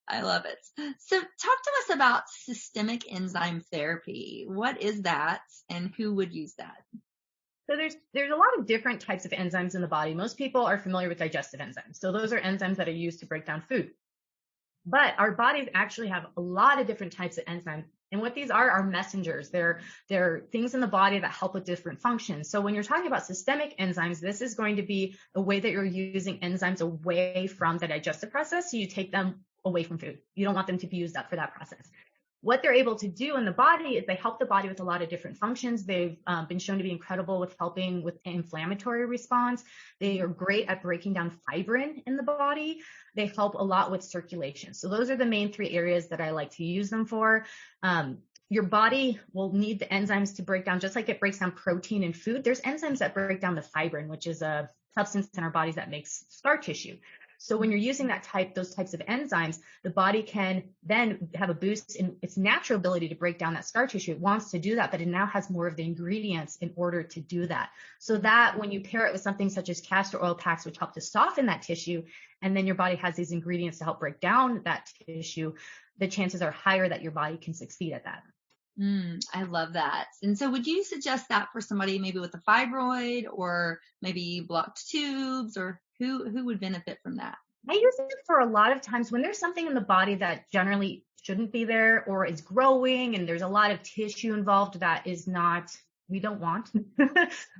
I love it. So talk to us about systemic enzyme therapy. What is that, and who would use that? So there's a lot of different types of enzymes in the body. Most people are familiar with digestive enzymes. So those are enzymes that are used to break down food. But our bodies actually have a lot of different types of enzymes. And what these are messengers. They're things in the body that help with different functions. So when you're talking about systemic enzymes, this is going to be a way that you're using enzymes away from the digestive process. So you take them away from food. You don't want them to be used up for that process. What they're able to do in the body is they help the body with a lot of different functions. They've been shown to be incredible with helping with inflammatory response. They are great at breaking down fibrin in the body. They help a lot with circulation. So those are the main three areas that I like to use them for. Your body will need the enzymes to break down, just like it breaks down protein in food. There's enzymes that break down the fibrin, which is a substance in our bodies that makes scar tissue. So when you're using those types of enzymes, the body can then have a boost in its natural ability to break down that scar tissue. It wants to do that, but it now has more of the ingredients in order to do that. So that when you pair it with something such as castor oil packs, which help to soften that tissue, and then your body has these ingredients to help break down that tissue, the chances are higher that your body can succeed at that. I love that. And so would you suggest that for somebody maybe with a fibroid or maybe blocked tubes, or who would benefit from that? I use it for a lot of times when there's something in the body that generally shouldn't be there or is growing, and there's a lot of tissue involved that is not, we don't want.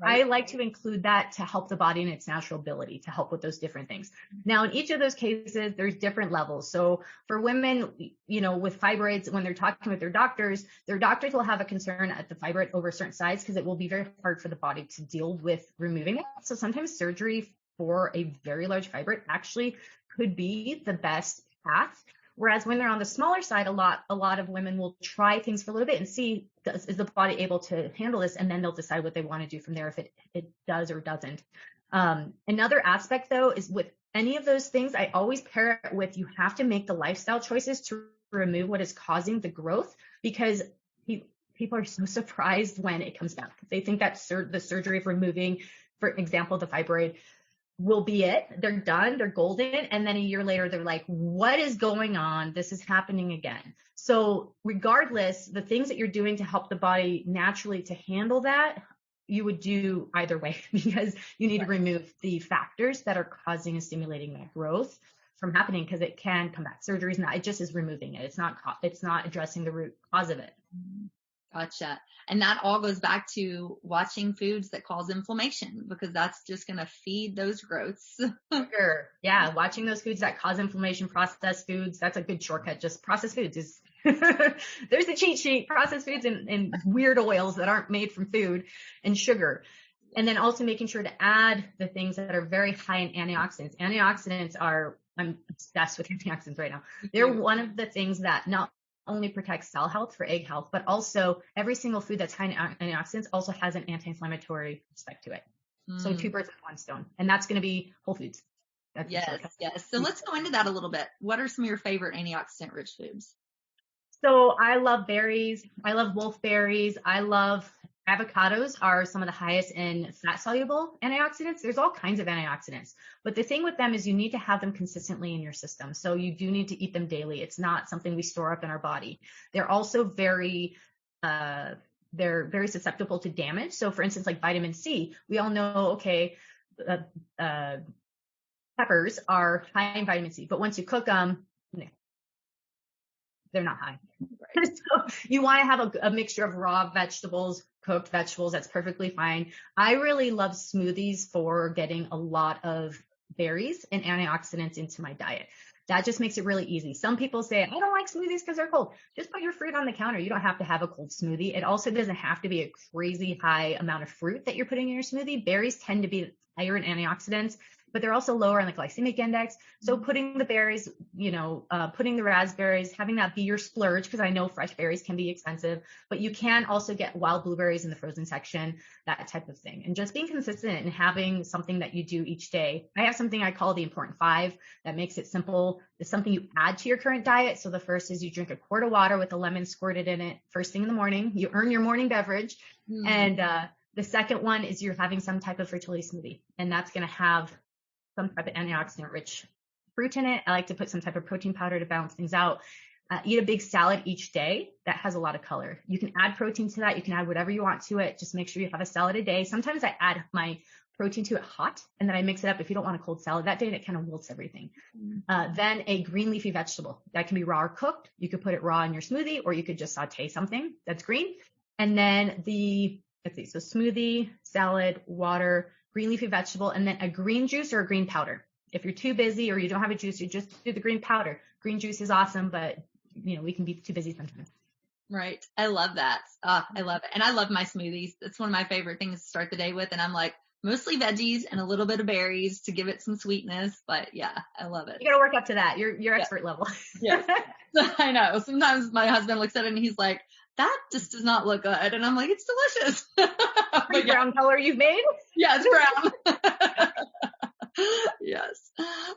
I like to include that to help the body in its natural ability to help with those different things. Now, in each of those cases, there's different levels. So for women, with fibroids, when they're talking with their doctors will have a concern at the fibroid over a certain size because it will be very hard for the body to deal with removing it. So sometimes surgery for a very large fibroid actually could be the best path. Whereas when they're on the smaller side, a lot of women will try things for a little bit and see, is the body able to handle this? And then they'll decide what they want to do from there, if it does or doesn't. Another aspect, though, is with any of those things, I always pair it with, you have to make the lifestyle choices to remove what is causing the growth, because people are so surprised when it comes back. They think that the surgery of removing, for example, the fibroid, will be it. They're done. They're golden. And then a year later, they're like, what is going on? This is happening again. So regardless, the things that you're doing to help the body naturally to handle that, you would do either way, because you need to remove the factors that are causing and stimulating that growth from happening, because it can come back. Surgery is not, it just is removing it. It's not addressing the root cause of it. Gotcha. And that all goes back to watching foods that cause inflammation, because that's just going to feed those growths. Sure. Yeah. Watching those foods that cause inflammation, processed foods, that's a good shortcut. Just processed foods is, there's the cheat sheet, processed foods and weird oils that aren't made from food, and sugar. And then also making sure to add the things that are very high in antioxidants. Antioxidants are, I'm obsessed with antioxidants right now. They're one of the things that not only protects cell health for egg health, but also every single food that's high in antioxidants also has an anti-inflammatory aspect to it. So 2 birds with 1 stone, and that's going to be whole foods. Yes. So let's go into that a little bit. What are some of your favorite antioxidant rich foods? So I love berries. I love wolfberries. I love avocados are some of the highest in fat soluble antioxidants. There's all kinds of antioxidants, but the thing with them is you need to have them consistently in your system. So you do need to eat them daily. It's not something we store up in our body. They're also very susceptible to damage. So for instance, like vitamin C, we all know, okay, peppers are high in vitamin C, but once you cook them, they're not high. Right. So you want to have a mixture of raw vegetables, cooked vegetables. That's perfectly fine. I really love smoothies for getting a lot of berries and antioxidants into my diet. That just makes it really easy. Some people say, I don't like smoothies because they're cold. Just put your fruit on the counter. You don't have to have a cold smoothie. It also doesn't have to be a crazy high amount of fruit that you're putting in your smoothie. Berries tend to be higher in antioxidants, but they're also lower in the glycemic index. So putting the berries, putting the raspberries, having that be your splurge, because I know fresh berries can be expensive, but you can also get wild blueberries in the frozen section, that type of thing. And just being consistent and having something that you do each day. I have something I call the important 5 that makes it simple. It's something you add to your current diet. So the first is you drink a quart of water with a lemon squirted in it first thing in the morning. You earn your morning beverage. And the second one is you're having some type of fertility smoothie, and that's going to have some type of antioxidant rich fruit in it. I like to put some type of protein powder to balance things out. Eat a big salad each day that has a lot of color. You can add protein to that. You can add whatever you want to it. Just make sure you have a salad a day. Sometimes I add my protein to it hot, and then I mix it up if you don't want a cold salad that day, and it kind of wilts everything. Then a green leafy vegetable that can be raw or cooked. You could put it raw in your smoothie, or you could just saute something that's green. And then so smoothie, salad, water, green leafy vegetable, and then a green juice or a green powder. If you're too busy or you don't have a juice, you just do the green powder. Green juice is awesome, but we can be too busy sometimes. Right. I love that. I love it. And I love my smoothies. That's one of my favorite things to start the day with. And I'm like, mostly veggies and a little bit of berries to give it some sweetness. But yeah, I love it. You got to work up to that. You're expert level. Yes. I know. Sometimes my husband looks at it and he's like, that just does not look good. And I'm like, it's delicious. But brown color you've made? Yeah, it's brown. Yes.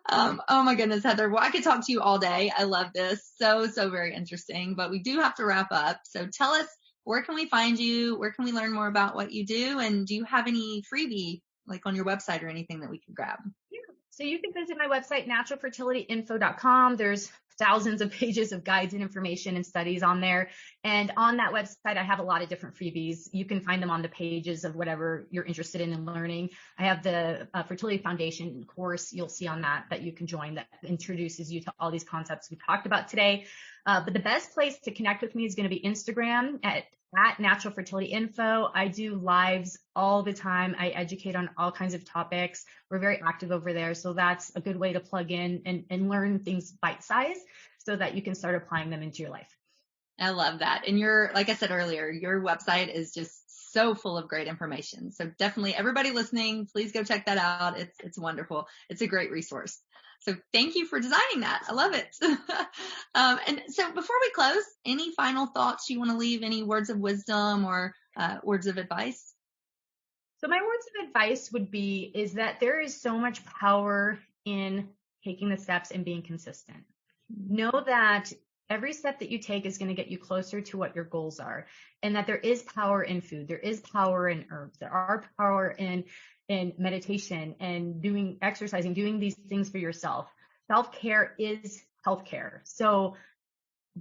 Oh my goodness, Heather. Well, I could talk to you all day. I love this. So very interesting, but we do have to wrap up. So tell us, where can we find you? Where can we learn more about what you do? And do you have any freebie like on your website or anything that we can grab? Yeah. So you can visit my website, naturalfertilityinfo.com. There's thousands of pages of guides and information and studies on there. And on that website, I have a lot of different freebies. You can find them on the pages of whatever you're interested in and learning. I have the Fertility Foundation course you'll see on that you can join that introduces you to all these concepts we talked about today. But the best place to connect with me is going to be Instagram at Natural Fertility Info. I do lives all the time. I educate on all kinds of topics. We're very active over there. So that's a good way to plug in and learn things bite-sized so that you can start applying them into your life. I love that. And like I said earlier, your website is just so full of great information. So definitely everybody listening, please go check that out. It's wonderful. It's a great resource. So thank you for designing that. I love it. And so before we close, any final thoughts you want to leave, any words of wisdom or words of advice? So my words of advice is that there is so much power in taking the steps and being consistent. Know that every step that you take is going to get you closer to what your goals are, and that there is power in food. There is power in herbs. There are power in meditation and exercising, doing these things for yourself. Self-care is healthcare. So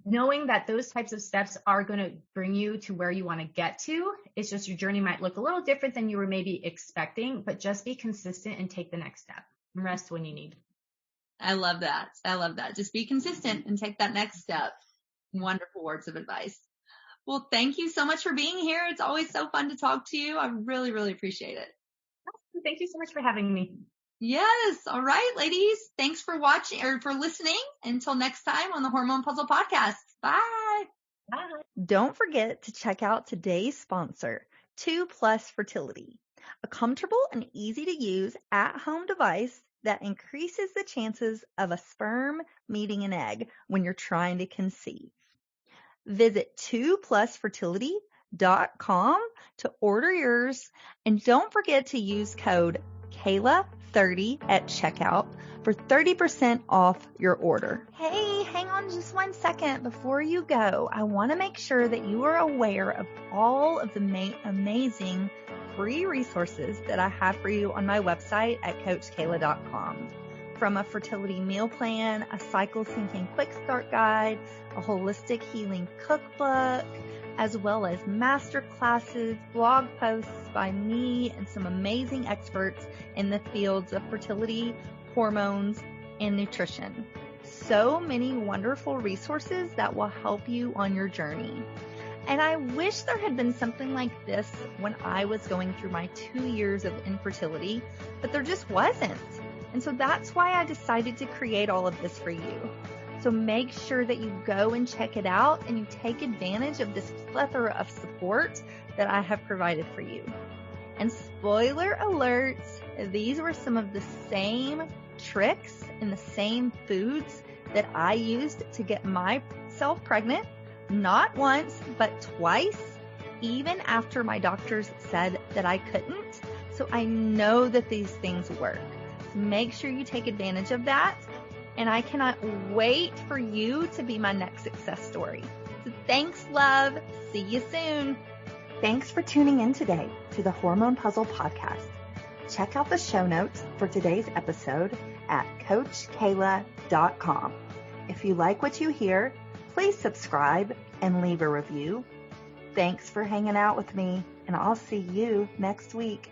knowing that those types of steps are going to bring you to where you want to get to, it's just your journey might look a little different than you were maybe expecting, but just be consistent and take the next step and rest when you need. I love that. I love that. Just be consistent and take that next step. Wonderful words of advice. Well, thank you so much for being here. It's always so fun to talk to you. I really, really appreciate it. Thank you so much for having me. Yes. All right, ladies. Thanks for watching or for listening. Until next time on the Hormone Puzzle Podcast. Bye. Bye. Don't forget to check out today's sponsor, TwoPlus Fertility, a comfortable and easy to use at-home device that increases the chances of a sperm meeting an egg when you're trying to conceive. Visit 2plusfertility.com to order yours, and don't forget to use code Kayla30 at checkout for 30% off your order. Hey, hang on just 1 second before you go. I want to make sure that you are aware of all of the amazing free resources that I have for you on my website at CoachKayla.com. From a fertility meal plan, a cycle syncing quick start guide, a holistic healing cookbook, as well as master classes, blog posts by me and some amazing experts in the fields of fertility, hormones, and nutrition. So many wonderful resources that will help you on your journey. And I wish there had been something like this when I was going through my 2 years of infertility, but there just wasn't. And so that's why I decided to create all of this for you. So make sure that you go and check it out and you take advantage of this plethora of support that I have provided for you. And spoiler alert, these were some of the same tricks and the same foods that I used to get myself pregnant, not once, but twice, even after my doctors said that I couldn't. So I know that these things work. So make sure you take advantage of that. And I cannot wait for you to be my next success story. So thanks, love. See you soon. Thanks for tuning in today to the Hormone Puzzle Podcast. Check out the show notes for today's episode at CoachKayla.com. If you like what you hear, please subscribe and leave a review. Thanks for hanging out with me, and I'll see you next week.